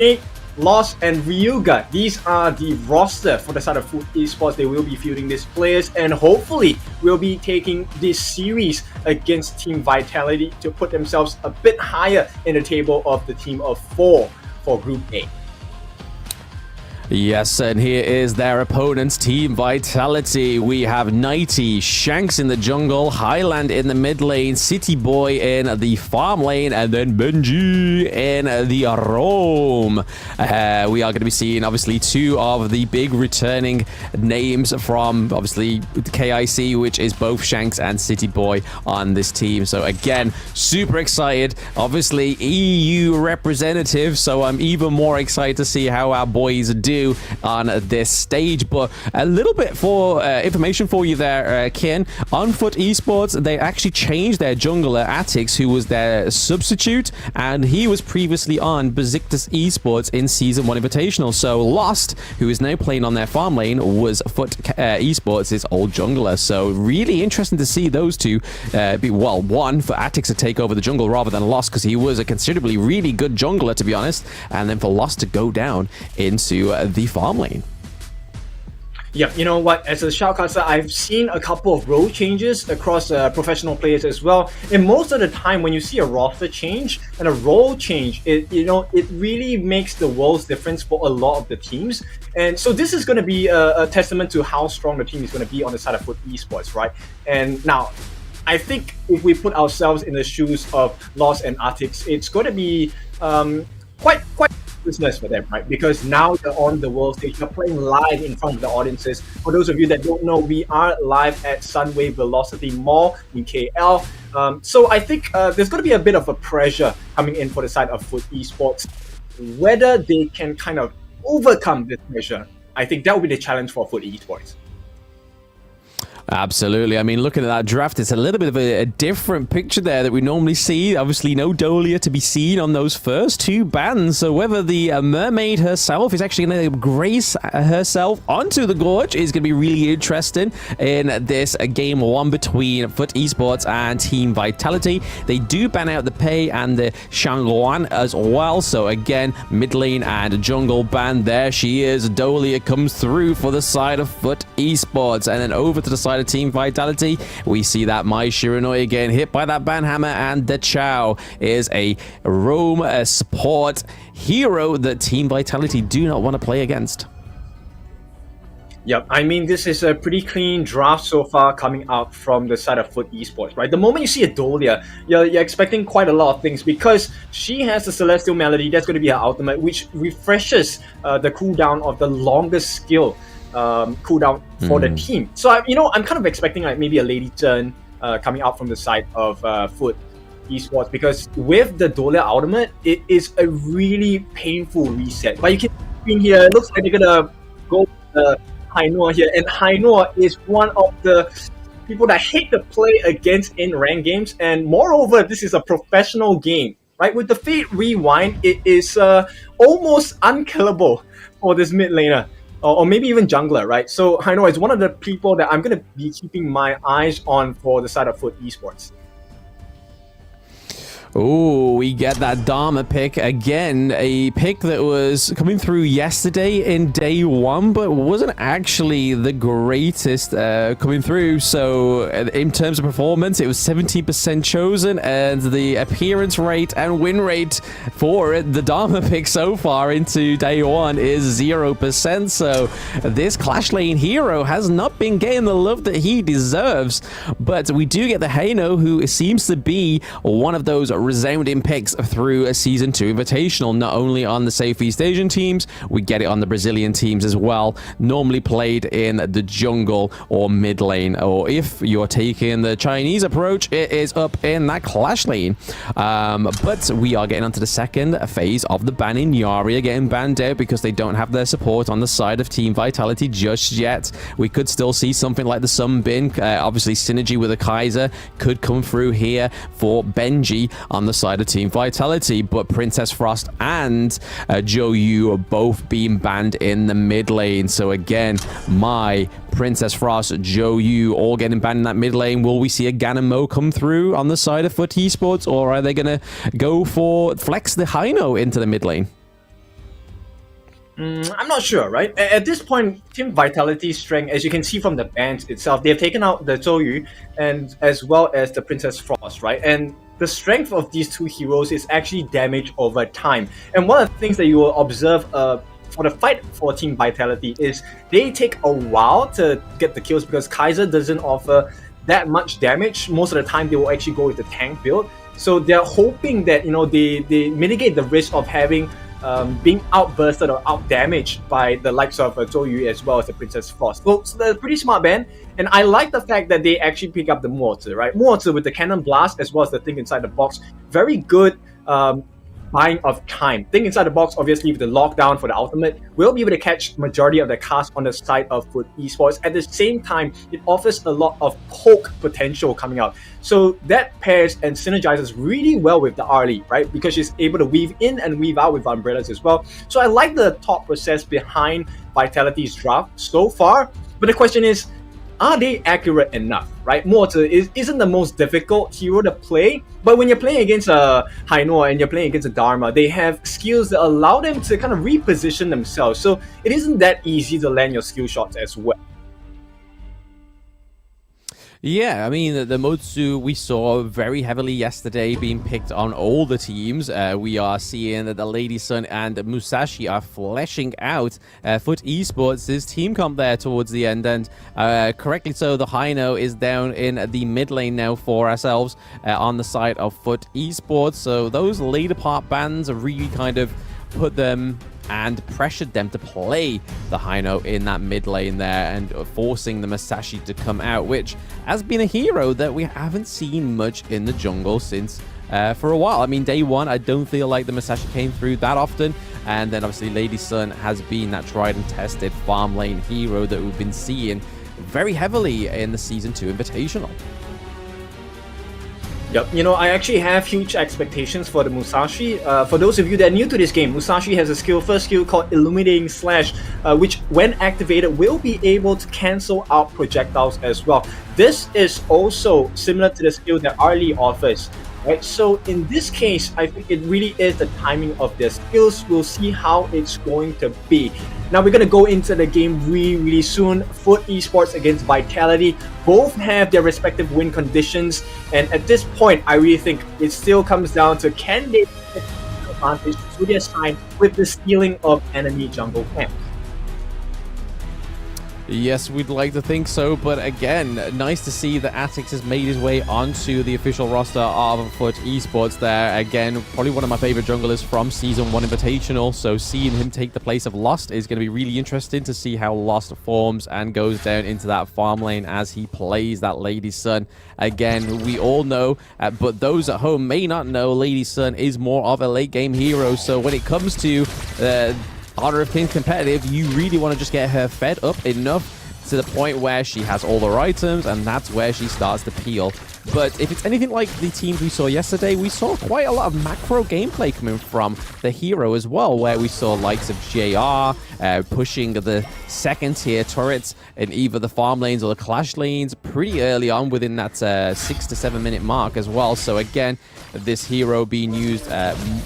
Nick, Lost, and Ryuga. These are the roster for the side of Foot Esports. They will be fielding these players, and hopefully will be taking this series against Team Vitality to put themselves a bit higher in the table of the team of 4 for Group A. Yes, and here is their opponents, Team Vitality. We have Nighty, Shanks in the jungle, Highland in the mid lane, City Boy in the farm lane, and then Benji in the roam. We are going to be seeing, obviously, 2 of the big returning names from, obviously, KIC, which is both Shanks and City Boy on this team. So, again, super excited. Obviously, EU representative, so I'm even more excited to see how our boys do on this stage. But a little bit for information for you there, Ken. On Foot Esports, they actually changed their jungler, Atix, who was their substitute, and he was previously on Besiktas Esports in Season 1 Invitational. So Lost, who is now playing on their farm lane, was Foot Esports' old jungler. So really interesting to see those two be, well, one, for Atix to take over the jungle rather than Lost, because he was a considerably really good jungler, to be honest, and then for Lost to go down into the farm lane. Yeah, you know what? As a shoutcaster, I've seen a couple of role changes across professional players as well. And most of the time, when you see a roster change and a role change, it really makes the world's difference for a lot of the teams. And so this is going to be a testament to how strong the team is going to be on the side of Foot Esports, right? And now, I think if we put ourselves in the shoes of Lost and Atix, it's going to be quite business for them, right? Because now they're on the world stage, they're playing live in front of the audiences. For those of you that don't know, we are live at Sunway Velocity Mall in KL. So I think there's going to be a bit of a pressure coming in for the side of Foot Esports. Whether they can kind of overcome this pressure, I think that will be the challenge for Foot Esports. Absolutely. I mean, looking at that draft, it's a little bit of a different picture there that we normally see. Obviously, no Dolia to be seen on those first 2 bans. So whether the mermaid herself is actually going to grace herself onto the gorge is going to be really interesting in this game 1 between Foot Esports and Team Vitality. They do ban out the Pei and the Shangluan as well. So again, mid lane and jungle ban. There she is. Dolia comes through for the side of Foot Esports. And then over to the side of Team Vitality, we see that Mai Shiranui again hit by that ban hammer, and the Chow is a roam support hero that Team Vitality do not want to play against. Yep, I mean, this is a pretty clean draft so far coming out from the side of Foot Esports, right? The moment you see a Dolia, you're expecting quite a lot of things, because she has the Celestial Melody. That's going to be her ultimate, which refreshes the cooldown of the longest skill cooldown for the team. So I'm kind of expecting like maybe a Lady Chen coming out from the side of Foot Esports, because with the Dolia ultimate, it is a really painful reset. But you can see in here, it looks like they're gonna go Hainoa here, and Hainoa is one of the people that hate to play against in ranked games, and moreover, this is a professional game, right? With the Fate Rewind, it is almost unkillable for this mid laner. Or maybe even jungler, right? So Hainoa is one of the people that I'm going to be keeping my eyes on for the side of Foot Esports. Oh, we get that Dharma pick again, a pick that was coming through yesterday in day 1, but wasn't actually the greatest coming through. So in terms of performance, it was 17% chosen, and the appearance rate and win rate for the Dharma pick so far into day 1 is 0%. So this Clash Lane hero has not been getting the love that he deserves. But we do get the Haino, who seems to be one of those resounding picks through a Season 2 Invitational, not only on the Southeast Asian teams, we get it on the Brazilian teams as well, normally played in the jungle or mid lane, or if you're taking the Chinese approach, it is up in that Clash Lane. But we are getting onto the second phase of the banning. Yari are getting banned out because they don't have their support on the side of Team Vitality just yet. We could still see something like the Sunbin, obviously synergy with the Kaiser could come through here for Benji on the side of Team Vitality, but Princess Frost and Zhou Yu are both being banned in the mid lane. So again, my Princess Frost, Zhou Yu all getting banned in that mid lane. Will we see a Ganon Mo come through on the side of Foot Esports, or are they going to go for flex the Haino into the mid lane? I'm not sure, right? At this point, Team Vitality's strength, as you can see from the bans itself, they have taken out the Zhou Yu and as well as the Princess Frost, right? And the strength of these two heroes is actually damage over time. And one of the things that you will observe for the fight for Team Vitality is they take a while to get the kills because Kaiser doesn't offer that much damage. Most of the time, they will actually go with the tank build. So they're hoping that they mitigate the risk of having being outbursted or outdamaged by the likes of Zhou Yu as well as the Princess Frost. So they're pretty smart band, and I like the fact that they actually pick up the Mortar, right? Mortar with the Cannon Blast as well as the thing inside the box. Very good buying of time. Thing inside the box, obviously, with the lockdown for the ultimate, will be able to catch majority of the cast on the side of Foot Esports. At the same time, it offers a lot of poke potential coming out. So that pairs and synergizes really well with the Arlie, right? Because she's able to weave in and weave out with umbrellas as well. So I like the thought process behind Vitality's draft so far. But the question is, are they accurate enough, right? Mortar isn't the most difficult hero to play, but when you're playing against a Hainoa and you're playing against a Dharma, they have skills that allow them to kind of reposition themselves. So it isn't that easy to land your skill shots as well. Yeah, I mean, the Motsu we saw very heavily yesterday being picked on all the teams. We are seeing that the Lady Sun and Musashi are fleshing out Foot Esports' team comp there towards the end. And correctly so, the Haino is down in the mid lane now for ourselves on the side of Foot Esports. So those later part bans really kind of put them and pressured them to play the Haino in that mid lane there and forcing the Musashi to come out, which has been a hero that we haven't seen much in the jungle since for a while. I mean, day one, I don't feel like the Musashi came through that often, and then obviously Lady Sun has been that tried and tested farm lane hero that we've been seeing very heavily in the Season 2 Invitational. Yep, I actually have huge expectations for the Musashi. For those of you that are new to this game, Musashi has a first skill called Illuminating Slash, which when activated will be able to cancel out projectiles as well. This is also similar to the skill that Arlie offers. Right, so in this case, I think it really is the timing of their skills. We'll see how it's going to be. Now we're going to go into the game really soon. Foot Esports against Vitality. Both have their respective win conditions. And at this point, I really think it still comes down to can they take advantage to their side with the stealing of enemy jungle camps. Yes, we'd like to think so, but again, nice to see that Atix has made his way onto the official roster of Foot Esports there. Again, probably one of my favorite junglers from Season 1 Invitational, so seeing him take the place of Lost is going to be really interesting to see how Lost forms and goes down into that farm lane as he plays that Lady Sun. Again, we all know, but those at home may not know, Lady Sun is more of a late game hero, so when it comes to Honor of Kings competitive, you really want to just get her fed up enough to the point where she has all her items, and that's where she starts to peel. But if it's anything like the teams we saw yesterday, we saw quite a lot of macro gameplay coming from the hero as well, where we saw likes of JR pushing the second tier turrets in either the farm lanes or the clash lanes pretty early on within that 6 to 7 minute mark as well. So again, this hero being used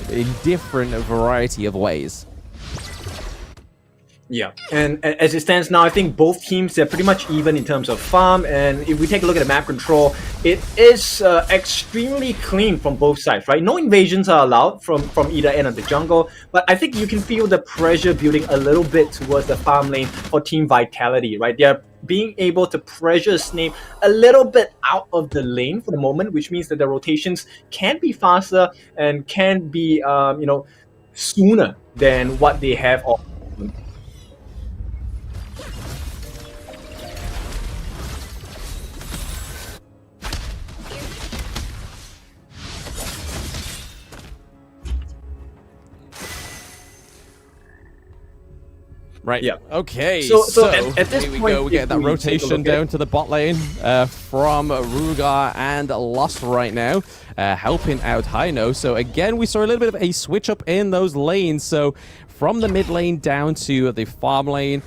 in different variety of ways. Yeah, and as it stands now, I think both teams, they're pretty much even in terms of farm, and if we take a look at the map control, it is extremely clean from both sides, right? No invasions are allowed from either end of the jungle, but I think you can feel the pressure building a little bit towards the farm lane for Team Vitality, right? They're being able to pressure Snape a little bit out of the lane for the moment, which means that the rotations can be faster and can be, sooner than what they have on. Right. Yeah. Okay. So at this here we point, go. We get that rotation down to the bot lane from Rugar and Lost right now, helping out Haino. So again, we saw a little bit of a switch up in those lanes. So from the mid lane down to the farm lane,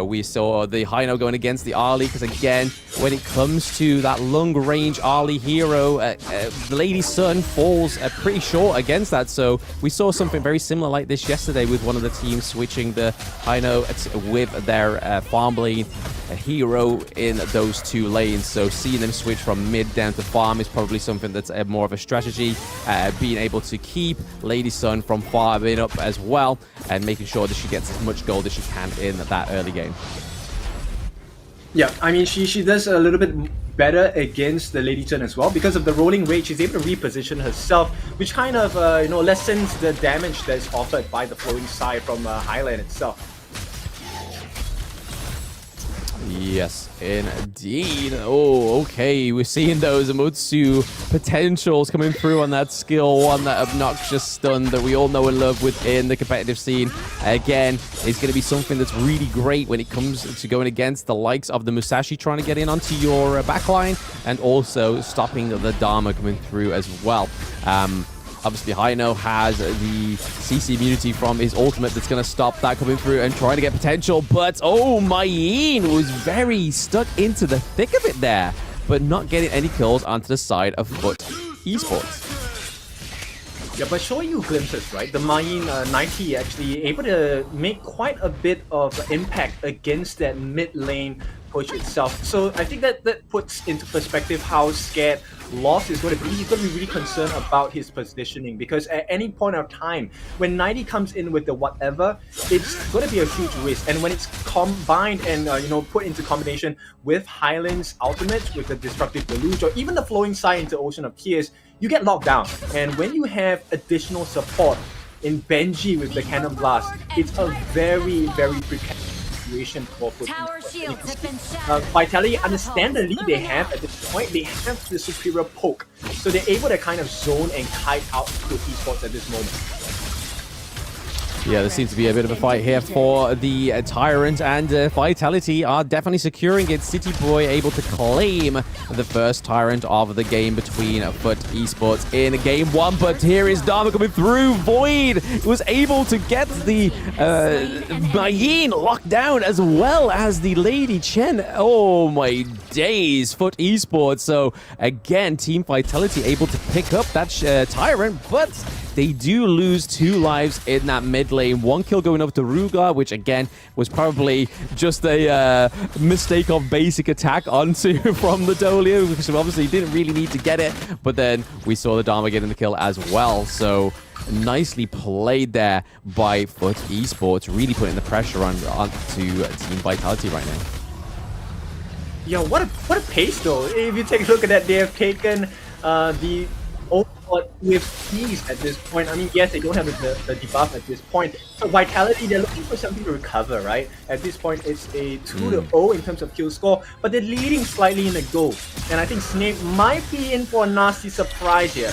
We saw the Hino going against the Ali, because again, when it comes to that long-range Ali hero, the Lady Sun falls pretty short against that. So we saw something very similar like this yesterday with one of the teams switching the Hino with their farm lane hero in those two lanes. So seeing them switch from mid down to farm is probably something that's more of a strategy. Being able to keep Lady Sun from farming up as well, and making sure that she gets as much gold as she can in that early game. Yeah, I mean, she does a little bit better against the Lady Chen as well. Because of the rolling rate, she's able to reposition herself, which kind of, lessens the damage that's offered by the flowing side from Highland itself. Yes, indeed. Oh, okay. We're seeing those Amutsu potentials coming through on that skill one, that obnoxious stun that we all know and love within the competitive scene. Again, it's going to be something that's really great when it comes to going against the likes of the Musashi trying to get in onto your backline, and also stopping the Dharma coming through as well. Obviously, Hino has the CC immunity from his ultimate that's going to stop that coming through and trying to get potential. But, oh, Mayin was very stuck into the thick of it there, but not getting any kills onto the side of Foot Esports. Yeah, but showing you glimpses, right? The Mayin 90 actually able to make quite a bit of impact against that mid lane push itself. So I think that puts into perspective how scared Lost is going to be. He's going to be really concerned about his positioning, because at any point of time, when 90 comes in with the whatever, it's going to be a huge risk. And when it's combined and put into combination with Highland's ultimate, with the destructive deluge, or even the flowing side into Ocean of Tears, you get locked down. And when you have additional support in Benji with the Cannon Blast, it's a very, very precarious situation for Foot Esports. Vitality, understandably, they have at this point, they have the superior poke, so they're able to kind of zone and kite out Foot Esports at this moment. Yeah, there seems to be a bit of a fight here for the Tyrant, and Vitality are definitely securing it. City Boy able to claim the first Tyrant of the game between Foot Esports in game one. But here is Dharma coming through. Void was able to get the Mayin locked down, as well as the Lady Chen. Oh my days, Foot Esports. So again, Team Vitality able to pick up that Tyrant, but they do lose 2 lives in that mid lane. 1 kill going over to Rugar, which again was probably just a mistake of basic attack onto from the Dolia, because obviously didn't really need to get it. But then we saw the Dharma getting the kill as well. So nicely played there by Foot Esports, really putting the pressure on to Team Vitality right now. Yeah, what a pace though. If you take a look at that, they have taken the overlord with ease at this point. I mean, yes, they don't have the debuff at this point. So Vitality, they're looking for something to recover, right? At this point, it's a 2-0 in terms of kill score, but they're leading slightly in the goal. And I think Snape might be in for a nasty surprise here.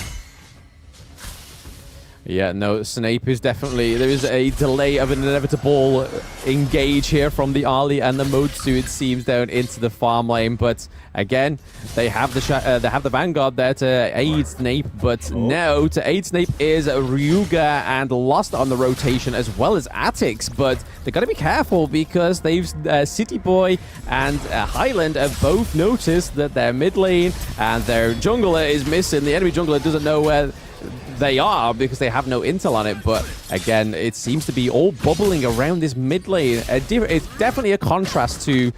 Yeah, no, Snape is definitely... There is a delay of an inevitable engage here from the Ali and the Motsu, it seems, down into the farm lane. But again, they have the Vanguard there to aid Snape. But now, to aid Snape is Ryuga and Lost on the rotation, as well as Atix. But they got to be careful, because they've City Boy and Highland have both noticed that their mid lane and their jungler is missing. The enemy jungler doesn't know where they are, because they have no intel on it. But again, it seems to be all bubbling around this mid lane. It's definitely a contrast to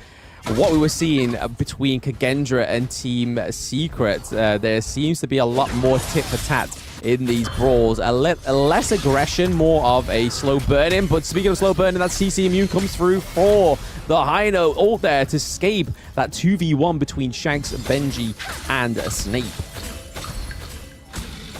what we were seeing between Kagendra and Team Secret. There seems to be a lot more tit for tat in these brawls. Less aggression, more of a slow burn-in. But speaking of slow burn-in, that CC immune comes through for the Hino ult there to escape that 2v1 between Shanks, Benji, and Snape.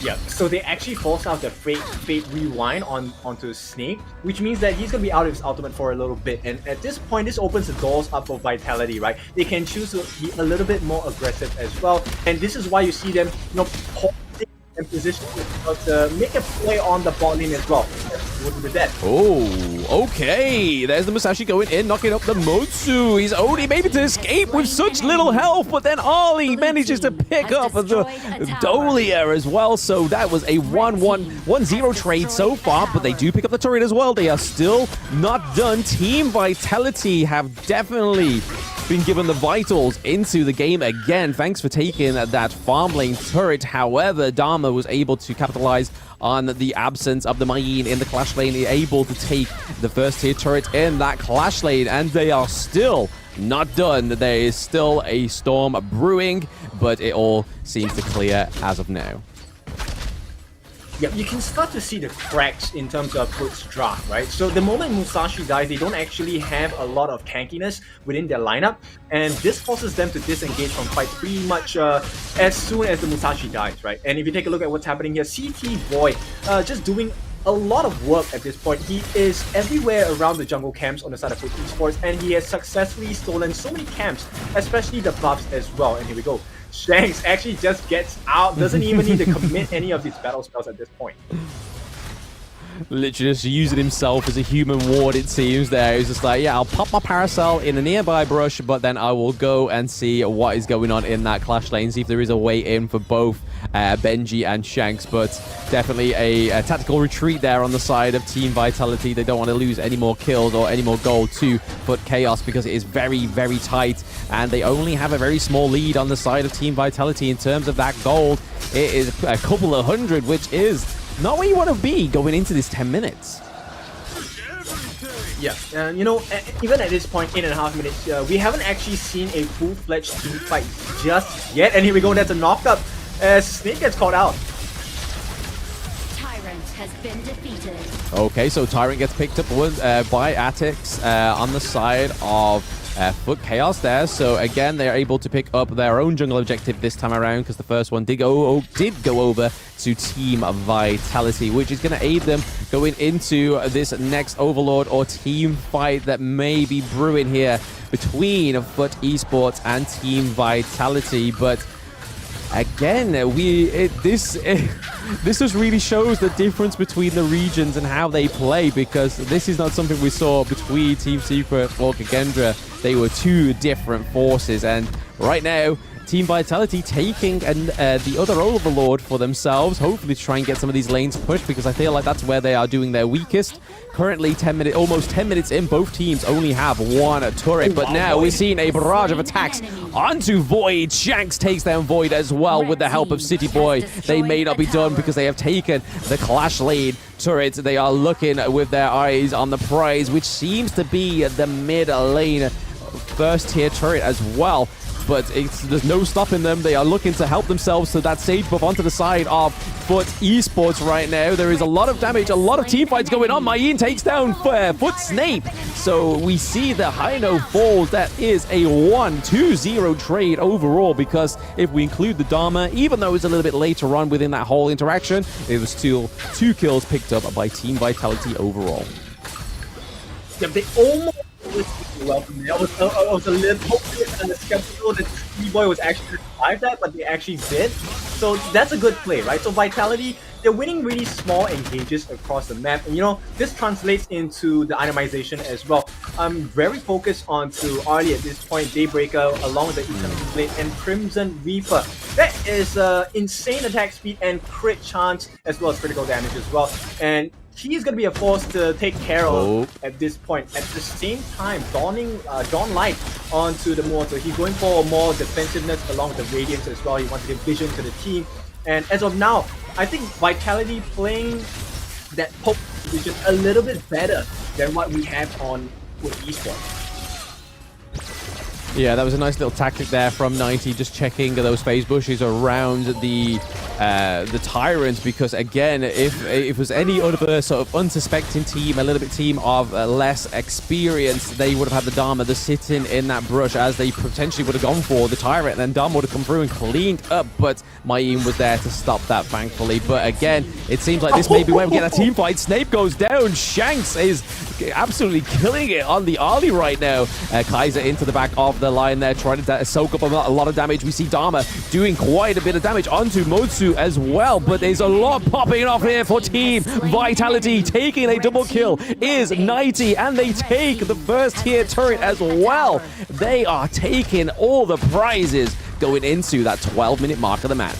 Yeah, so they actually force out the Fate Rewind onto Snape, which means that he's going to be out of his ultimate for a little bit. And at this point, this opens the doors up for Vitality, right? They can choose to be a little bit more aggressive as well. And this is why you see them, pausing and positioning to make a play on the bot lane as well. go to the dead. Oh, okay. There's the Musashi going in, knocking up the Motsu. He's only maybe to escape with such little health, but then Ali manages to pick up the Dolia as well. So that was a 1-1-1-0 trade so far, but they do pick up the turret as well. They are still not done. Team Vitality have definitely been given the vitals into the game again. Thanks for taking that farm lane turret. However, Dharma was able to capitalize on the absence of the Mayin in the Clash lane, able to take the first tier turret in that Clash lane, and they are still not done. There is still a storm brewing, but it all seems to clear as of now. Yeah, you can start to see the cracks in terms of Foot's draft, right? So the moment Musashi dies, they don't actually have a lot of tankiness within their lineup, and this forces them to disengage from fights pretty much as soon as the Musashi dies, right? And if you take a look at what's happening here, CT Void just doing a lot of work at this point. He is everywhere around the jungle camps on the side of Foot Esports, and he has successfully stolen so many camps, especially the buffs as well. And here we go. Shanks actually just gets out, doesn't even need to commit any of these battle spells at this point. Literally just using himself as a human ward, it seems there. He's just like, yeah, I'll pop my parasol in a nearby brush, but then I will go and see what is going on in that Clash lane, see if there is a way in for both Benji and Shanks. But definitely a tactical retreat there on the side of Team Vitality. They don't want to lose any more kills or any more gold to Foot Chaos, because it is very, very tight, and they only have a very small lead on the side of Team Vitality in terms of that gold. It is a couple of hundred, which is not where you want to be going into this 10 minutes. Yeah, and you know, even at this point, 8.5 minutes, we haven't actually seen a full-fledged team fight just yet. And here we go, that's a knock-up as Snake gets caught out. Tyrant has been defeated. Okay, so Tyrant gets picked up by Atix on the side of Foot Chaos there. So again, they are able to pick up their own jungle objective this time around, because the first one did go over to Team Vitality, which is going to aid them going into this next Overlord or team fight that may be brewing here between Foot Esports and Team Vitality. But again, this just really shows the difference between the regions and how they play, because this is not something we saw between Team Secret or Kagendra. They were two different forces, and right now, Team Vitality taking the other Overlord for themselves, hopefully to try and get some of these lanes pushed, because I feel like that's where they are doing their weakest. Currently, almost 10 minutes in, both teams only have one turret, but now we're seeing a barrage of attacks onto Void. Shanks takes down Void as well with the help of City Boy. They may not be done because they have taken the Clash lane turret. They are looking with their eyes on the prize, which seems to be the mid lane first tier turret as well. But there's no stopping them. They are looking to help themselves to that sage buff onto the side of Foot Esports right now. There is a lot of damage, a lot of team fights going on. Mayin takes down Foot Snape. So we see the Hino falls. That is a 1-2-0 trade overall, because if we include the Dharma, even though it was a little bit later on within that whole interaction, it was still 2 kills picked up by Team Vitality overall. Yeah, they almost welcome. I was a little hopeless and skeptical that B-Boy was actually going to survive that, but they actually did. So that's a good play, right? So Vitality, they're winning really small engages across the map. And you know, this translates into the itemization as well. I'm very focused onto Arlie at this point, Daybreaker, along with the Eternal Blade and Crimson Reaper. That is insane attack speed and crit chance, as well as critical damage as well. And he's going to be a force to take care of at this point. At the same time, Dawn Light onto the Mortar. He's going for more defensiveness along with the Radiance as well. He wants to give vision to the team. And as of now, I think Vitality playing that poke is just a little bit better than what we have on with Esports. Yeah, that was a nice little tactic there from 90, just checking those phase bushes around the Tyrant, because again, if it was any other sort of unsuspecting team, a little bit team of less experience, they would have had the Dharma just sitting in that brush, as they potentially would have gone for the Tyrant, and then Dharma would have come through and cleaned up, but Mayin was there to stop that, thankfully. But again, it seems like this may be where we get a team fight. Snape goes down. Shanks is absolutely killing it on the Arlie right now. Kaiser into the back of the line there, trying to soak up a lot of damage. We see Dharma doing quite a bit of damage onto Motsu. Mutsu as well, but there's a lot popping off here for Team Vitality. Taking a double kill is 90, and they take the first tier turret as well. They are taking all the prizes going into that 12-minute mark of the match.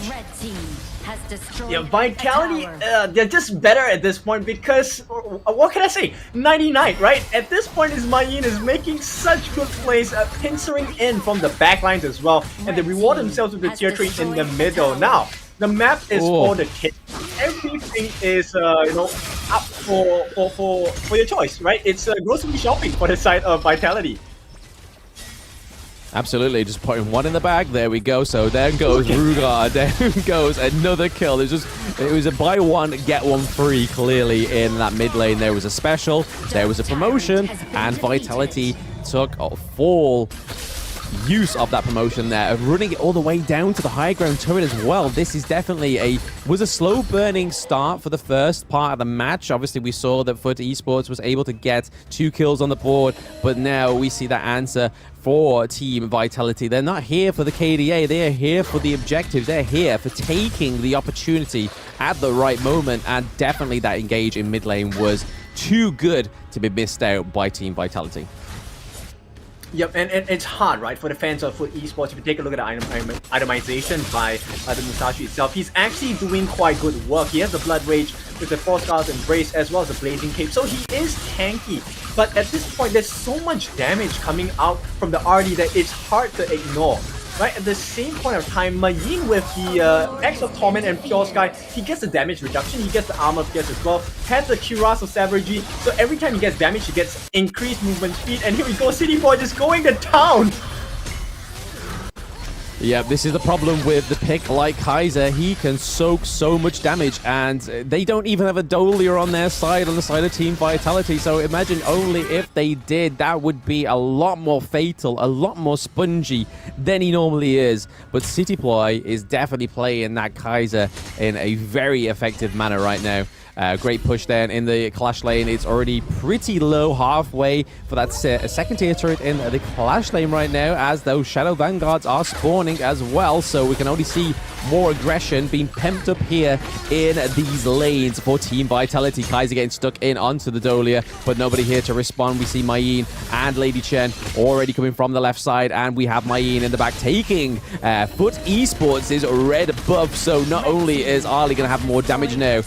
Yeah, Vitality, they're just better at this point because, what can I say, 99, right? At this point, Mayeen is making such good plays, pincering in from the backlines as well, and they reward themselves with the tier 3 in the middle. Now, the map is for the kids. Everything is, up for your choice, right? It's grocery shopping for the side of Vitality. Absolutely, just putting one in the bag. There we go. So there goes Rugar. There goes another kill. It was a buy one, get one free, clearly, in that mid lane. There was a special, there was a promotion, and Vitality took a full use of that promotion there, running it all the way down to the high ground turret as well. This is definitely was a slow burning start for the first part of the match. Obviously, we saw that FUT Esports was able to get 2 kills on the board, but now we see that answer for Team Vitality. They're not here for the KDA, they are here for the objectives. They're here for taking the opportunity at the right moment, and definitely that engage in mid lane was too good to be missed out by Team Vitality. Yep, and it's hard, right, for the fans of FUT Esports. If you take a look at the itemization by the Musashi itself, he's actually doing quite good work. He has the Blood Rage with the Force Guard's Embrace as well as the Blazing Cape, so he is tanky. But at this point, there's so much damage coming out from the RD that it's hard to ignore. Right, at the same point of time, Mayeen with the X of Torment and Pure Sky, he gets the damage reduction, he gets the armor pierce as well, has the Cuirass of Savagery, so every time he gets damage, he gets increased movement speed, and here we go, City Boy just going to town! Yeah, this is the problem with the pick like Kaiser. He can soak so much damage, and they don't even have a Dolia on their side, on the side of Team Vitality. So imagine only if they did, that would be a lot more fatal, a lot more spongy than he normally is. But Cityploy is definitely playing that Kaiser in a very effective manner right now. Great push then in the Clash lane. It's already pretty low, halfway for that second tier turret in the Clash lane right now, as those Shadow Vanguards are spawning as well. So we can only see more aggression being pumped up here in these lanes for Team Vitality. Kaiser getting stuck in onto the Dolia, but nobody here to respond. We see Mayeen and Lady Chen already coming from the left side, and we have Mayeen in the back taking FUT Esports' red buff. So not only is Ali going to have more damage now,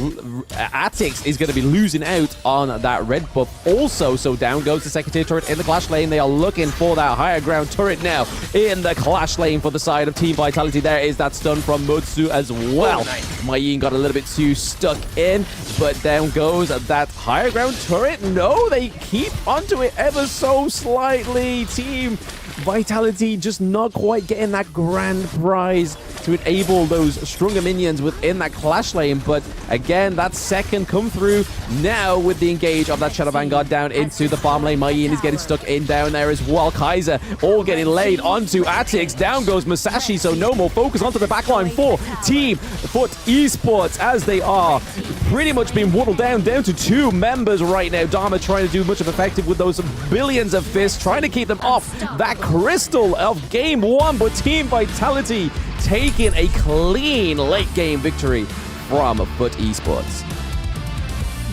Atix is going to be losing out on that red buff also. So down goes the second tier turret in the Clash lane. They are looking for that higher ground turret now in the Clash lane for the side of Team Vitality. There is that stun from Mutsu as well. Mayeen got a little bit too stuck in, but down goes that higher ground turret. No, they keep onto it ever so slightly. Team Vitality just not quite getting that grand prize to enable those stronger minions within that Clash lane. But again, that second come through now with the engage of that Shadow Vanguard down into the farm lane. Mayeen is getting stuck in down there as well. Kaiser all getting laid onto Atix. Down goes Musashi, so no more focus onto the backline for Team FUT Esports, as they are pretty much being whittled down to 2 members right now. Dharma trying to do much of effective with those billions of fists, trying to keep them off that crystal of game 1, but Team Vitality taking a clean late game victory from FUT Esports.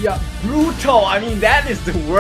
Yeah, brutal. I mean, that is the worst.